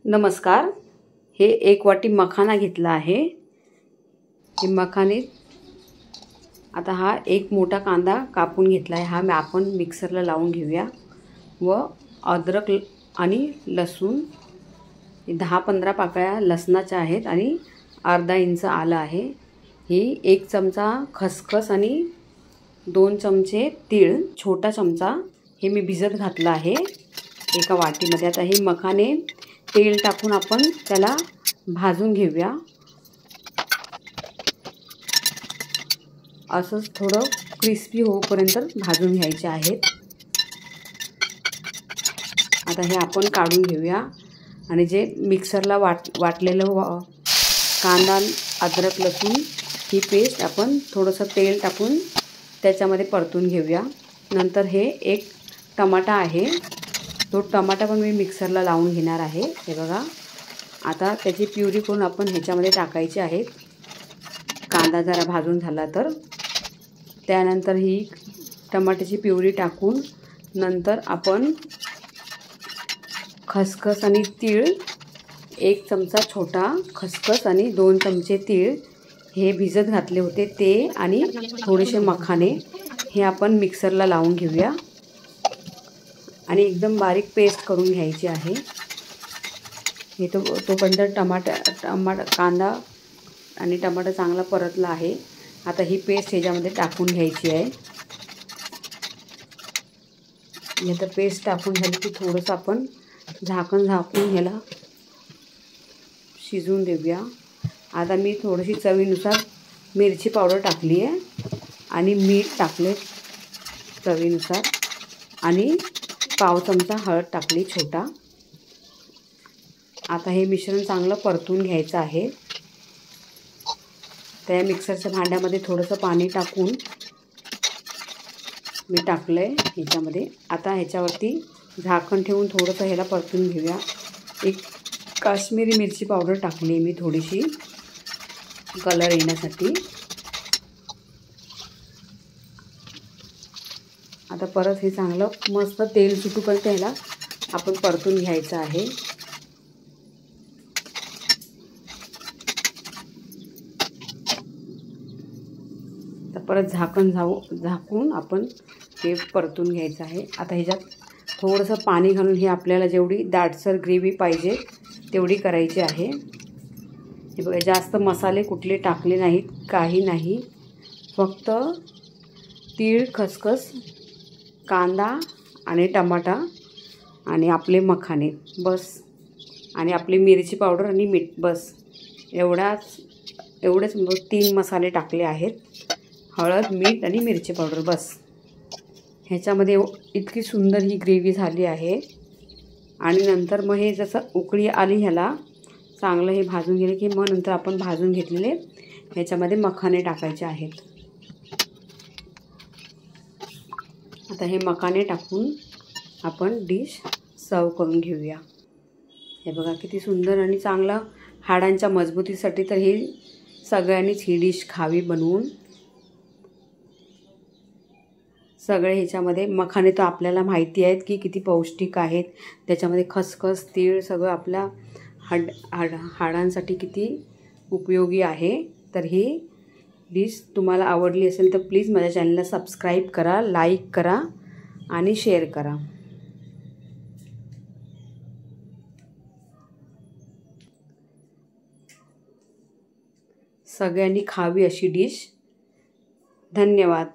नमस्कार। हे एक वाटी मखाना घेतला आहे। हे मखाने आता हा एक मोठा कांदा कापून घेतला आहे। हा आपण मिक्सरला लावून घेऊया व अद्रक आणि लसूण 10-15 पाकळ्या लसणाच्या आहेत आणि अर्धा इंच आलं आहे। ही 1 चमचा खसखस आणि 2 चमचे तीळ छोटा चमचा हे मी भिजत घातला आहे एका वाटीमध्ये। आता हे मखाने तेल टाकून आपण त्याला भाजून घेऊया। असंच थोडं क्रिस्पी होईपर्यंत भाजून घ्यायचे आहेत। आता हे आपण काढून घेऊया आणि जे मिक्सरला वाटलेलं कांदा अद्रक लसूण ही पेस्ट आपण थोडंसं तेल टाकून त्याच्यामध्ये परतून घेऊया। नंतर हे एक टमाटा आहे, तो टमाटा पण मी मिक्सरला लावून घेणार आहे। हे बघा, आता त्याची प्युरी करून आपण ह्याच्यामध्ये टाकायची आहे। कांदा जरा भाजून झाला तर त्यानंतर ही टमाट्याची प्युरी टाकून नंतर आपण खसखस आणि तीळ 1 चमचा छोटा खसखस आणि 2 चमचे तीळ हे भिजत घातले होते ते आणि थोडेसे मखाने हे आपण मिक्सरला लावून घेऊया आणि एकदम बारीक पेस्ट करून घ्यायची आहे। हे तोपर्यंत कांदा आणि टमाटा चांगला परतला आहे। आता ही पेस्ट ह्याच्यामध्ये टाकून घ्यायची आहे। आता पेस्ट टाकून झाली की थोडंसं आपण झाकून ह्याला शिजवून देऊया। आता मी थोडीशी चवीनुसार मिरची पावडर टाकली आहे आणि मीठ टाकले चवीनुसार आणि पाव चमचा हळद टाकली छोटा। आता हे मिश्रण चांगलं परतून घ्यायचं आहे। त्या मिक्सरच्या भांड्यामध्ये थोडंसं पाणी टाकून मी टाकलंय ह्याच्यामध्ये। आता ह्याच्यावरती झाकण ठेवून थोडंसं ह्याला परतून घेऊया। एक काश्मीरी मिरची पावडर टाकली मी थोडीशी कलर येण्यासाठी। आता परत हे चांगलं मस्त तेल सुटूपर्यंत ह्याला आपण परतून घ्यायचं आहे। तर परत झाकून आपण हे परतून घ्यायचं आहे। आता ह्याच्यात थोडंसं पाणी घालून हे आपल्याला जेवढी दाटसर ग्रेव्ही पाहिजे तेवढी करायची आहे। हे बघा, जास्त मसाले कुठले टाकले नाहीत, काही नाही, फक्त तीळ खसखस कांदा आणि टमाटा आणि आपले मखाने बस आणि आपली मिरची पावडर आणि मीठ बस एवढेच 3 मसाले टाकले आहेत। हळद मीठ आणि मिरची पावडर बस। ह्याच्यामध्ये इतकी सुंदर ही ग्रेव्ही झाली आहे। आणि नंतर मग हे जसं उकळी आली ह्याला चांगलं हे भाजून गेले की मग नंतर आपण भाजून घेतलेले ह्याच्यामध्ये मखाने टाकायचे आहेत। आता हे मखाने टाकून आपण डिश सर्व करून घेऊया। हे बघा किती सुंदर आणि चांगला हाडांच्या मजबूतीसाठी तर हे सगळ्यांनीच ही डिश खावी बनवून। सगळे ह्याच्यामध्ये मखाने तर आपल्याला माहिती आहेत की किती पौष्टिक आहेत। त्याच्यामध्ये खसखस तीळ सगळं आपल्या हाडांसाठी किती उपयोगी आहे। तर ही डिश तुम्हाला आवडली असेल तर प्लीज माझ्या चॅनलला सबस्क्राईब करा, लाईक करा आणि शेअर करा। सगळ्यांनी खावी अशी डिश। धन्यवाद।